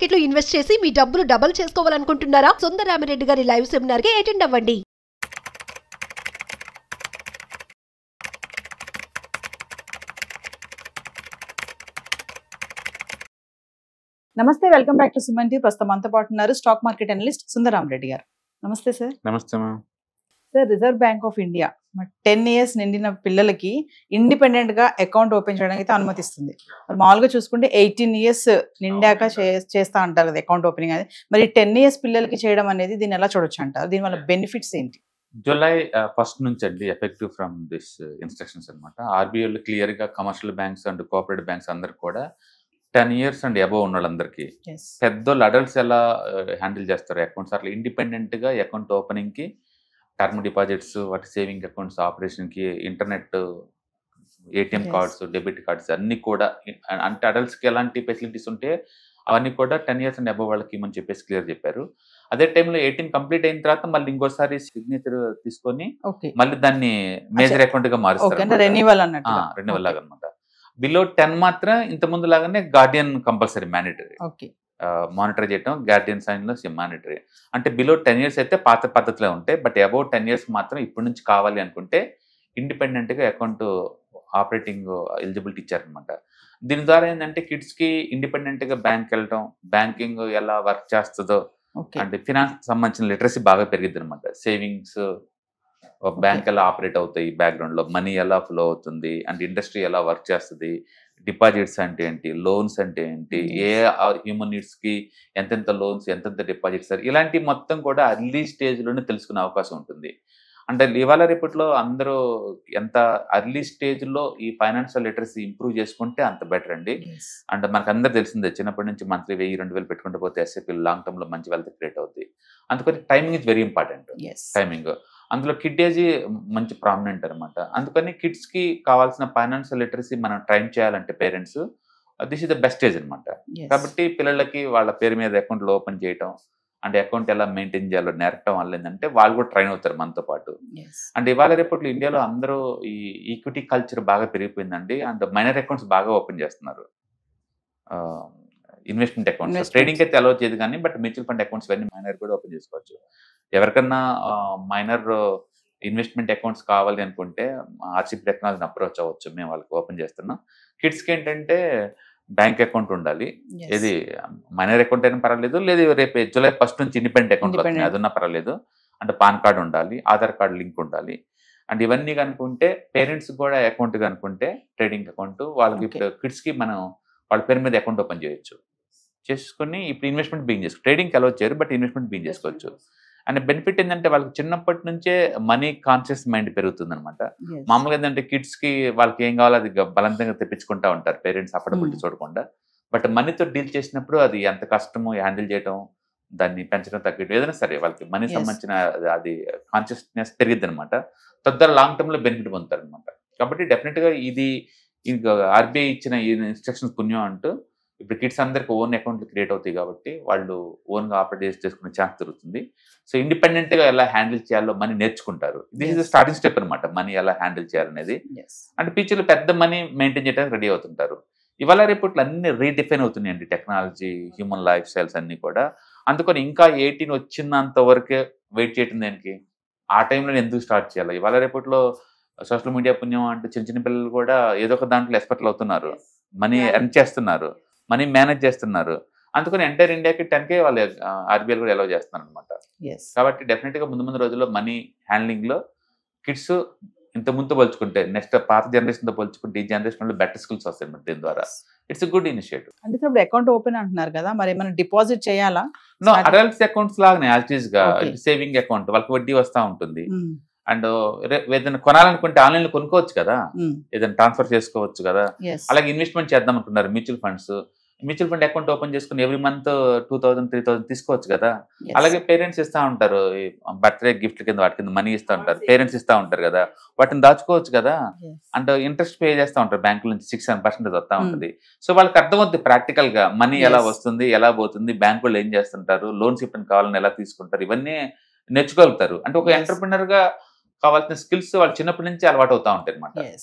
Market లో invest చేసి మీ డబ్బులు డబుల్ చేసుకోవాలనుకుంటున్నారా? సుందరరామిరెడ్డి గారి లైవ్ సెమినార్ కి అటెండ్ అవ్వండి. నమస్తే, welcome back to Suman TV. ప్రస్తుతం మనతో పాటు ఉన్నారు స్టాక్ మార్కెట్ అనలిస్ట్ సుందరరామిరెడ్డి గారు. నమస్తే సార్. నమస్తే ma'am. Sir, reserve bank of India 10 years నిండిన పిల్లలకి ఇండిపెండెంట్ గా అకౌంట్ ఓపెన్ చేయడానికి అయితే అనుమతిస్తుంది. మరి మామూలుగా చూసుకుంటే 18 years నిండాక చేస్తా అంటారు కదా అకౌంట్ ఓపెనింగ్. అది మరి 10 years పిల్లలకి చేయడం అనేది దీన్ని ఎలా చూడొచ్చు అంటారు? దీని వల్ల బెనిఫిట్స్ ఏంటి? జూలై 1st నుంచి అండి ఎఫెక్టివ్ ఫ్రమ్ దిస్ ఇన్స్ట్రక్షన్స్ అనమాట. ఆర్బీఐలో క్లియర్ గా commercial banks and cooperative banks అందరు కూడా 10 years అండ్ అబోవ్ ఉన్న వాళ్ళందరికీ పెద్దోళ్ళు అడల్ట్స్ ఎలా హ్యాండిల్ చేస్తారు అకౌంట్స్, అట్లా ఇండిపెండెంట్ గా అకౌంట్ ఓపెనింగ్ కి, టర్మ్ డిపాజిట్స్, వాటి సేవింగ్ అకౌంట్స్ ఆపరేషన్ కి, internet, ATM cards, debit cards అన్ని కూడా, అంటే అడల్ట్స్ కి ఎలాంటి ఫెసిలిటీస్ ఉంటే అవన్నీ కూడా 10 years అండ్ అబోవ్ వాళ్ళకి ఇమ్మని చెప్పేసి క్లియర్ చెప్పారు. అదే టైంలో 18 కంప్లీట్ అయిన తర్వాత మళ్ళీ ఇంకోసారి సిగ్నేచర్ తీసుకొని మళ్ళీ దాన్ని మేజర్ అకౌంట్ గా మారుస్తారు, రెన్యువల్ లాగా అనమాట. బిలో 10 మాత్రం ఇంత ముందు లాగానే గార్డియన్ కంపల్సరీ మ్యాండేటరీ, మానిటర్ చేయడం గార్డియన్ సైన్ లో మానిటరీ. అంటే బిలో 10 years అయితే పాత పద్ధతిలో ఉంటాయి, బట్ అబౌవ్ 10 years మాత్రం ఇప్పటి నుంచి కావాలి అనుకుంటే ఇండిపెండెంట్ గా అకౌంట్ ఆపరేటింగ్ ఎలిజిబిలిటీ ఇచ్చారనమాట. దీని ద్వారా ఏంటంటే కిడ్స్ కి ఇండిపెండెంట్ గా బ్యాంక్ వెళ్ళటం, బ్యాంకింగ్ ఎలా వర్క్ చేస్తుందో, అంటే ఫినాన్స్ సంబంధించిన లిటరసీ బాగా పెరిగిద్ది అనమాట. సేవింగ్స్ బ్యాంక్ ఎలా ఆపరేట్ అవుతాయి, బ్యాక్గ్రౌండ్ లో మనీ ఎలా ఫ్లో అవుతుంది, అండ్ ఇండస్ట్రీ ఎలా వర్క్ చేస్తుంది, డిపాజిట్స్ అంటే ఏంటి, లోన్స్ అంటే ఏంటి, ఏ హ్యూమన్ నీడ్స్ కి ఎంతెంత లోన్స్, ఎంతెంత డిపాజిట్స్, ఇలాంటి మొత్తం కూడా అర్లీ స్టేజ్ లోనే తెలుసుకునే అవకాశం ఉంటుంది. అంటే ఇవాళ రేపట్లో అందరూ ఎంత అర్లీ స్టేజ్ లో ఈ ఫైనాన్షియల్ లిటరసీ ఇంప్రూవ్ చేసుకుంటే అంత బెటర్ అండి. అంటే మనకు అందరు తెలిసిందే, చిన్నప్పటి నుంచి మంత్లీ 1000-2000 పెట్టుకుంటూ పోతే ఎస్ఐపీ లాంగ్ టర్మ్ లో మంచి వెల్త్ క్రియేట్ అవుతుంది. అందుకని timing is very important. Timing అందులో కిడ్ ఏజ్ మంచి ప్రామినెంట్ అనమాట. అందుకని కిడ్స్ కి కావాల్సిన ఫైనాన్షియల్ లిటరసీ మనం ట్రైన్ చేయాలంటే parents, this is the best age అనమాట. కాబట్టి పిల్లలకి వాళ్ళ పేరు మీద అకౌంట్లు ఓపెన్ చేయటం అంటే అకౌంట్ ఎలా మెయింటైన్ చేయాలో నేర్పడం వల్ల ఏంటంటే వాళ్ళు కూడా ట్రైన్ అవుతారు మనతో పాటు. అండ్ ఇవాళ రేపట్లో ఇండియాలో అందరూ ఈ ఈక్విటీ కల్చర్ బాగా పెరిగిపోయిందండి. అండ్ మైనర్ అకౌంట్స్ బాగా ఓపెన్ చేస్తున్నారు, ఇన్వెస్ట్మెంట్ అకౌంట్స్. ట్రేడింగ్ అయితే అలౌ చేయదు కానీ, బట్ మ్యూచువల్ ఫండ్ అకౌంట్స్ ఇవన్నీ మైనర్ కూడా ఓపెన్ చేసుకోవచ్చు. ఎవరికన్నా మైనర్ ఇన్వెస్ట్మెంట్ అకౌంట్స్ కావాలి అనుకుంటే ఆర్సీపీ టెక్నాలజీని అప్రోచ్ అవ్వచ్చు, మేము వాళ్ళకి ఓపెన్ చేస్తున్నాం. కిడ్స్కి ఏంటంటే బ్యాంక్ అకౌంట్ ఉండాలి, ఇది మైనర్ అకౌంట్ అయినా పర్వాలేదు, లేదు రేపు జూలై 1st నుంచి ఇండిపెండెంట్ అకౌంట్ అది ఉన్నా పర్వాలేదు. అంటే పాన్ కార్డు ఉండాలి, ఆధార్ కార్డు లింక్ ఉండాలి. అండ్ ఇవన్నీ కనుకుంటే పేరెంట్స్ కూడా అకౌంట్ కనుకుంటే ట్రేడింగ్ అకౌంట్ వాళ్ళకి ఇప్పుడు కిడ్స్కి మనం వాళ్ళ పేరు మీద అకౌంట్ ఓపెన్ చేయొచ్చు, చేసుకుని ఇప్పుడు ఇన్వెస్ట్మెంట్ బిగిన్ చేసుకోవచ్చు. ట్రేడింగ్కి అలౌ చేయరు, బట్ ఇన్వెస్ట్మెంట్ బిగిన్ చేసుకోవచ్చు. అండ్ బెనిఫిట్ ఏంటంటే వాళ్ళకి చిన్నప్పటి నుంచే మనీ కాన్షియస్ మైండ్ పెరుగుతుంది అనమాట. మామూలుగా ఏంటంటే కిడ్స్ కి వాళ్ళకి ఏం కావాలో అది బలవంతంగా తెప్పించుకుంటా ఉంటారు పేరెంట్స్ అఫోర్డబిలిటీ చూడకుండా. బట్ మనీతో డీల్ చేసినప్పుడు అది ఎంత కష్టమో హ్యాండిల్ చేయడం, దాన్ని పెంచడం, తగ్గడం, ఏదైనా సరే వాళ్ళకి మనీ సంబంధించిన అది కాన్షియస్నెస్ పెరిగిద్ది అనమాట. తద్వారా లాంగ్ టర్మ్ లో బెనిఫిట్ పొందుతారు అనమాట. కాబట్టి డెఫినెట్ గా ఇది ఆర్బీఐ ఇచ్చిన ఇన్స్ట్రక్షన్స్ పుణ్యం అంటూ ఇప్పుడు కిడ్స్ అందరికి ఓన్ అకౌంట్లు క్రియేట్ అవుతాయి కాబట్టి వాళ్ళు ఓన్ గా ఆపరేట్ చేసుకునే ఛాన్స్ దొరుకుతుంది. సో ఇండిపెండెంట్ గా ఎలా హ్యాండిల్ చేయాలో మనీ నేర్చుకుంటారు. దిస్ ఇస్ స్టార్టింగ్ స్టెప్ అనమాట, మనీ ఎలా హ్యాండిల్ చేయాలనేది. అంటే ఫ్యూచర్లో పెద్ద మనీ మెయింటైన్ చేయడానికి రెడీ అవుతుంటారు. ఇవాళ రేపట్లో అన్ని రీడిఫైన్ అవుతున్నాయండి, టెక్నాలజీ, హ్యూమన్ లైఫ్ స్టైల్స్ అన్ని కూడా. అందుకని ఇంకా 18 వచ్చినంత వరకే వెయిట్ చేయటం దేనికి, ఆ టైంలో ఎందుకు స్టార్ట్ చేయాలి? ఇవాళ రేపట్లో సోషల్ మీడియా పుణ్యం అంటే చిన్న చిన్న పిల్లలు కూడా ఏదో ఒక దాంట్లో ఎక్స్పర్ట్లు అవుతున్నారు, మనీ ఎర్న్ చేస్తున్నారు, మనీ మేనేజ్ చేస్తున్నారు. అందుకని ఎంటైర్ ఇండియాకి 10K వాళ్ళు ఆర్బీఐ కూడా అలౌ చేస్తున్నారు అనమాట. కాబట్టి డెఫినెట్ గా ముందు రోజుల్లో మనీ హ్యాండ్లింగ్ లో కిడ్స్ ఇంత ముందు పోల్చుకుంటే నెక్స్ట్ పాత జనరేషన్ తో పోల్చుకుంటే ఈ జనరేషన్ లో బెటర్ స్కిల్స్ వస్తాయి దీని ద్వారా. It's good initiative. అంటే ఇప్పుడు అకౌంట్ ఓపెన్ అంటున్నారు కదా, మరి ఏమైనా డిపాజిట్ చేయాలా? నో, అడల్ట్స్ అకౌంట్స్ లాగానే యాజ్ గా సేవింగ్ అకౌంట్ వాళ్ళకి వడ్డీ వస్తూ ఉంటుంది. అండ్ ఏదైనా కొనాలనుకుంటే ఆన్లైన్ లో కొనుక్కోవచ్చు కదా, ఏదైనా ట్రాన్స్ఫర్ చేసుకోవచ్చు కదా. అలాగే ఇన్వెస్ట్మెంట్ చేద్దాం అనుకున్నారు mutual funds, mutual fund account open చేసుకుని ఎవ్రీ మంత్ 2000-3000 తీసుకోవచ్చు కదా. అలాగే పేరెంట్స్ ఇస్తా ఉంటారు, బర్త్డే గిఫ్ట్ కింద వాటి కింద మనీ ఇస్తా ఉంటారు, పేరెంట్స్ ఇస్తా ఉంటారు కదా, వాటిని దాచుకోవచ్చు కదా. అండ్ ఇంట్రెస్ట్ పే చేస్తా ఉంటారు బ్యాంకుల నుంచి 6-7% వస్తా ఉంటుంది. సో వాళ్ళకి అర్థమవుతుంది ప్రాక్టికల్ గా మనీ ఎలా వస్తుంది, ఎలా పోతుంది, బ్యాంకు వాళ్ళు ఏం చేస్తుంటారు, లోన్స్ ఇప్పుడు కావాలని ఎలా తీసుకుంటారు, ఇవన్నీ నేర్చుకోగలుగుతారు. అంటే ఒక ఎంటర్ప్రినర్ గా కావాల్సిన స్కిల్స్ వాళ్ళు చిన్నప్పటి నుంచి అలవాటు అవుతా ఉంటాయి అనమాట.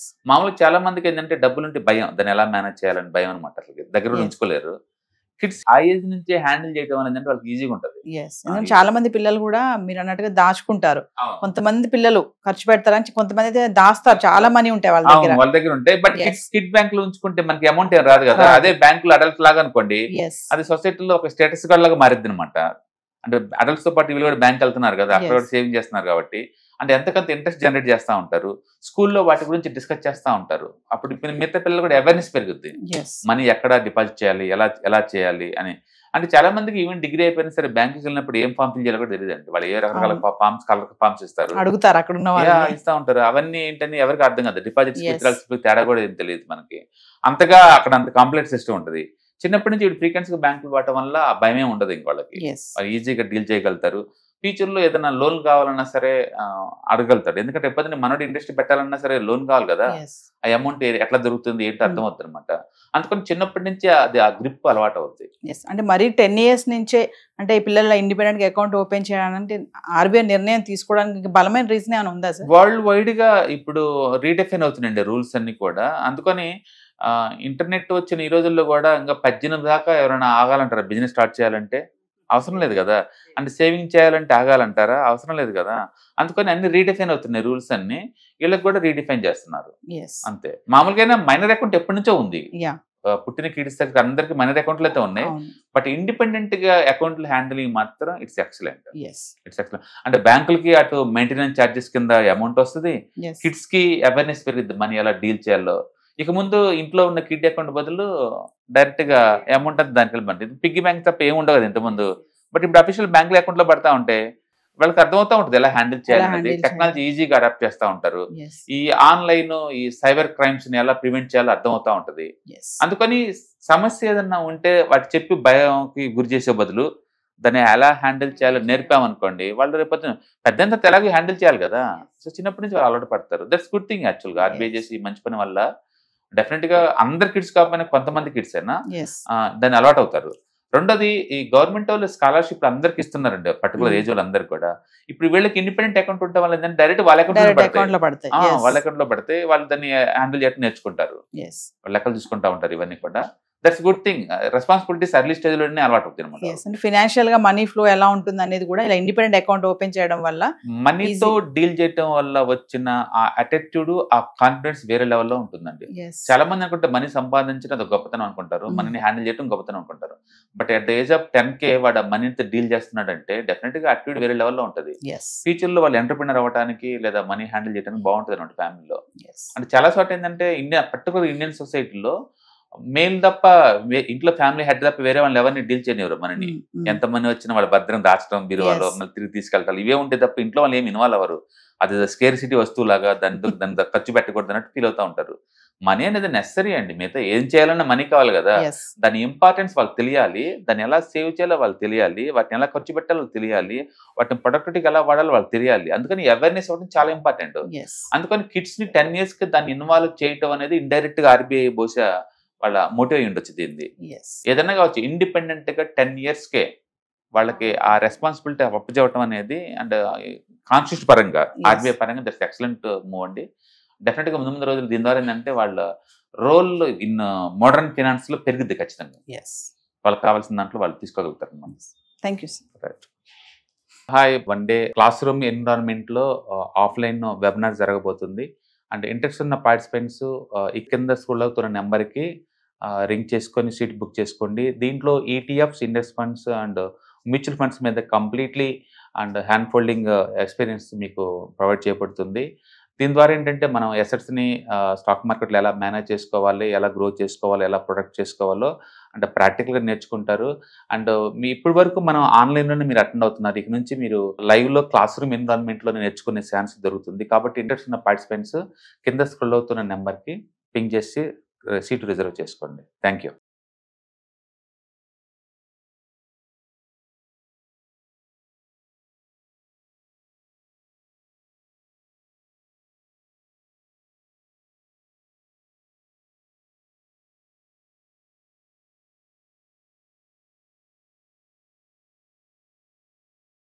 మామూలుగా చాలా మందికి ఏంటంటే డబ్బులుంటే భయం, దాన్ని ఎలా మేనేజ్ చేయాలని భయం అనమాట, అసలు దగ్గర ఉంచుకోలేరు. కిడ్స్ ఆ ఏజ్ నుంచే హ్యాండిల్ చేయడం అనేది అంటే వాళ్ళకి ఈజీగా ఉంటుంది. ఎందుకంటే చాలా మంది పిల్లలు కూడా మీరు అన్నట్టుగా దాచుకుంటారు. కొంతమంది పిల్లలు ఖర్చు పెడతారని, కొంతమంది అయితే దాస్తారు. చాలా మనీ ఉంటాయి వాళ్ళ దగ్గర. వాళ్ళ దగ్గర ఉంటాయి. బట్ కిడ్ బ్యాంక్ లో ఉంచుకుంటే మనకి అమౌంట్ ఏం రాదు కదా. అదే బ్యాంకులో అడల్ట్ లాగా అనుకోండి, అది సొసైటీలో ఒక స్టేటస్ కార్డ్ లాగా మారిద్ది అనమాట. అంటే అడల్ట్స్ తో పాటు వీళ్ళు కూడా బ్యాంక్ వెళ్తున్నారు కదా, అక్కడ కూడా సేవింగ్ చేస్తున్నారు కాబట్టి అంటే ఎంతకంత ఇంట్రెస్ట్ జనరేట్ చేస్తూ ఉంటారు. స్కూల్లో వాటి గురించి డిస్కస్ చేస్తూ ఉంటారు. అప్పుడు మిగతా పిల్లలు కూడా అవేర్నెస్ పెరుగుద్ది. మనీ ఎక్కడ డిపాజిట్ చేయాలి, ఎలా చేయాలి అని. అంటే చాలా మందికి ఈవెన్ డిగ్రీ అయిపోయినా సరే బ్యాంకుకి వెళ్ళినప్పుడు ఏం ఫామ్ ఫిల్ చేయాలో కూడా తెలియదు అండి. వాళ్ళు ఏ రకరకాల ఫామ్స్, కలర్ ఫామ్స్ ఇస్తారు, అడుగుతారు, అక్కడ ఇస్తా ఉంటారు. అవన్నీ ఏంటని ఎవరికి అర్థం కాదు. డిపాజిట్స్ విత్డ్రాల్స్ తేడా కూడా ఏం తెలియదు మనకి. అంతగా అక్కడ అంత కాంప్లెక్స్ సిస్టమ్ ఉంటుంది. చిన్నప్పటి నుంచి ఫ్రీక్వెన్సీగా బ్యాంకులు వాడటం వల్ల భయమే ఉండదు ఇంక వాళ్ళకి. వాళ్ళు ఈజీగా డీల్ చేయగలుగుతారు. ఫ్యూచర్లో ఏదైనా లోన్ కావాలన్నా సరే అడగలుగుతాడు. ఎందుకంటే ఎప్పుడైనా మనోడి ఇండస్ట్రీ పెట్టాలన్నా సరే లోన్ కావాలి కదా. ఆ అమౌంట్ ఎట్లా దొరుకుతుంది ఏంటి అర్థం అవుతుంది అనమాట. అందుకని చిన్నప్పటి నుంచి అది ఆ గ్రిప్ అలవాటు అవుతుంది. అంటే మరీ 10 years నుంచే అంటే ఈ పిల్లల ఇండిపెండెంట్ గా అకౌంట్ ఓపెన్ చేయాలంటే ఆర్బీఐ నిర్ణయం తీసుకోవడానికి బలమైన రీజన్ ఏమైనా ఉందా సార్? వరల్డ్ వైడ్ గా ఇప్పుడు రీడెఫైన్ అవుతున్నాయండి రూల్స్ అన్ని కూడా. అందుకని ఇంటర్నెట్ వచ్చిన ఈ రోజుల్లో కూడా ఇంకా 18 దాకా ఎవరైనా ఆగాలంటారా బిజినెస్ స్టార్ట్ చేయాలంటే? అవసరం లేదు కదా. అంటే సేవింగ్ చేయాలంటే ఆగాలంటారా? అవసరం లేదు కదా. అందుకని అన్ని రీడిఫైన్ అవుతున్నాయి రూల్స్ అన్ని. వీళ్ళకి కూడా రీడిఫైన్ చేస్తున్నారు అంతే. మామూలుగా మైనర్ అకౌంట్ ఎప్పటి నుంచో ఉంది. పుట్టిన కిడ్స్ దగ్గర అందరికి మైనర్ అకౌంట్లు అయితే ఉన్నాయి. బట్ ఇండిపెండెంట్ గా అకౌంట్లు హ్యాండిలింగ్ మాత్రం ఇట్స్ ఎక్సలెంట్. అంటే బ్యాంకులకి అటు మెయింటెనెన్స్ ఛార్జెస్ కింద అమౌంట్ వస్తుంది, కిడ్స్ కి అవేర్నెస్ పెరిగింది మనీ ఎలా డీల్ చేయాలో. ఇక ముందు ఇంట్లో ఉన్న కిడ్ అకౌంట్ బదులు డైరెక్ట్ గా అమౌంట్ అంతా దానికి వెళ్ళి పిగ్గీ బ్యాంక్ తప్ప ఏమి ఉండదు ఇంతకుముందు. బట్ ఇప్పుడు అఫీషియల్ బ్యాంకుల అకౌంట్ లో పడతా ఉంటే వాళ్ళకి అర్థమవుతా ఉంటుంది ఎలా హ్యాండిల్ చేయాలనేది. టెక్నాలజీ ఈజీగా అడాప్ట్ చేస్తూ ఉంటారు. ఈ ఆన్లైన్ ఈ సైబర్ క్రైమ్స్ ని ఎలా ప్రివెంట్ చేయాలో అర్థమవుతా ఉంటది. అందుకని సమస్య ఏదన్నా ఉంటే వాటి చెప్పి భయంకి గురి చేసే బదులు దాన్ని ఎలా హ్యాండిల్ చేయాలో నేర్పామనుకోండి, వాళ్ళు రేపు పెద్ద ఎలాగో హ్యాండిల్ చేయాలి కదా. సో చిన్నప్పటి నుంచి వాళ్ళు అలవాటు పడతారు. దట్స్ గుడ్ థింగ్ యాక్చువల్గా. ఆర్బీఐ చేసి మంచి పని వల్ల డెఫినెట్ గా అందరు కిడ్స్ కాకపోయినా కొంతమంది కిడ్స్ అయినా దాన్ని అలవాటు అవుతారు. రెండోది ఈ గవర్నమెంట్ వాళ్ళు స్కాలర్షిప్ అందరికి ఇస్తున్నారండి, పర్టికులర్ ఏజ్ వాళ్ళందరికీ కూడా. ఇప్పుడు వీళ్ళకి ఇండిపెండెంట్ అకౌంట్ ఉండటం వల్ల ఏంటంటే డైరెక్ట్ వాళ్ళ అకౌంట్ లో పడితే వాళ్ళు దాన్ని హ్యాండిల్ చేయడం నేర్చుకుంటారు. వాళ్ళు లెక్కలు చూసుకుంటా ఉంటారు. ఇవన్నీ కూడా that's good thing. Responsibilities early stage లోనే అలవాటు అవుతుంది అనమాట. ఫైనాన్షియల్ గా మనీ ఫ్లో ఎలా ఉంటుంది అనేది కూడా ఇలా ఇండిపెండెంట్ అకౌంట్ ఓపెన్ చేయడం వల్ల, మనీతో డీల్ చేయడం వల్ల వచ్చిన ఆ అటిట్యూడ్, ఆ కాన్ఫిడెన్స్ వేరే లెవెల్లో ఉంటుందండి. చాలా మంది అనుకుంటే మనీ సంపాదించడం అది గొప్పతనం అనుకుంటారు, మనీని హ్యాండిల్ చేయడం గొప్పతనం అనుకుంటారు. But at the age of 10K వాడు మనీతో డీల్ చేస్తున్నాడంటే డెఫినెట్ గా అటిట్యూడ్ వేరే లెవెల్లో ఉంటుంది. ఫ్యూచర్ లో వాళ్ళు ఎంటర్‌ప్రెన్యూర్ అవ్వడానికి లేదా మనీ హ్యాండిల్ చేయడానికి బాగుంటుంది అనమాట ఫ్యామిలీలో. అంటే చాలా చోట ఏంటంటే పర్టికులర్ ఇండియన్ సొసైటీలో మేల్ తప్ప ఇంట్లో ఫ్యామిలీ హెడ్ తప్ప వేరే వాళ్ళు ఎవరిని డీల్ చేయనివ్వరు మనని. ఎంత మంది వచ్చినా వాళ్ళ భద్రం దాచడం, బీరువాలో మళ్ళీ తిరిగి తీసుకెళ్తారు, ఇవే ఉంటే తప్ప ఇంట్లో వాళ్ళు ఏమి ఇన్వాల్వ్ అవ్వరు. అది స్కేర్ సిటీ వస్తువులాగా దాని ఖర్చు పెట్టకూడదు అన్నట్టు ఫీల్ అవుతూ ఉంటారు. మనీ అనేది నెసరీ అండి. మిగతా ఏం చేయాలన్నా మనీ కావాలి కదా. దాని ఇంపార్టెన్స్ వాళ్ళకి తెలియాలి, దాన్ని ఎలా సేవ్ చేయాలో వాళ్ళకి తెలియాలి, వాటిని ఎలా ఖర్చు పెట్టాలో తెలియాలి, వాటిని ప్రొడక్టివిటీకి ఎలా వాడాలో వాళ్ళకి తెలియాలి. అందుకని అవేర్నెస్ అవ్వడం చాలా ఇంపార్టెంట్. అందుకని కిడ్స్ ని 10 years కి దాన్ని ఇన్వాల్వ్ చేయడం అనేది ఇండైరెక్ట్ గా ఆర్బీఐ బహుశా వాళ్ళ మోటివ్ అయ్యి ఉండొచ్చు. దీన్ని ఏదైనా కావచ్చు ఇండిపెండెంట్ గా 10 years కే వాళ్ళకి ఆ రెస్పాన్సిబిలిటీ అప్పచెప్పడం అనేది అండ్ కాన్స్టిట్యూషన్ పరంగా ఆర్బీఐ పరంగా దట్స్ ఎక్సలెంట్ మూవ్ అండి. డెఫినెట్ గా ముందు రోజులు దీని ద్వారా ఏంటంటే వాళ్ళ రోల్ ఇన్ మోడర్న్ ఫైనాన్స్ లో పెరిగిద్ది ఖచ్చితంగా. వాళ్ళకి కావాల్సిన దాంట్లో వాళ్ళు తీసుకోగలుగుతారు. Thank you sir. Hi, one day classroom environment లో ఆఫ్లైన్ వెబినార్ జరగబోతుంది. అండ్ ఇంట్రెస్ట్ ఉన్న పార్టిసిపెంట్స్ ఈ కింద స్క్రోల్ అవుతున్న నెంబర్కి రింగ్ చేసుకొని సీట్ బుక్ చేసుకోండి. దీంట్లో ETFs, index funds and mutual funds మీద completely and hand holding experience మీకు ప్రొవైడ్ చేయబడుతుంది. దీని ద్వారా ఏంటంటే మనం అసెట్స్ని స్టాక్ మార్కెట్లో ఎలా మేనేజ్ చేసుకోవాలి, ఎలా గ్రో చేసుకోవాలి, ఎలా ప్రొడక్ట్ చేసుకోవాలో అంటే ప్రాక్టికల్గా నేర్చుకుంటారు. అండ్ మీ ఇప్పటి వరకు మనం ఆన్లైన్లోనే మీరు అటెండ్ అవుతున్నారు. ఇక నుంచి మీరు లైవ్లో క్లాస్ రూమ్ ఎన్విరాన్మెంట్లో నేర్చుకునే ఛాన్స్ దొరుకుతుంది. కాబట్టి ఇంట్రెస్ట్ ఉన్న పార్టిసిపెంట్స్ కింద స్క్రోల్ అవుతున్న నెంబర్కి పింగ్ చేసి సీటు రిజర్వ్ చేసుకోండి. Thank you.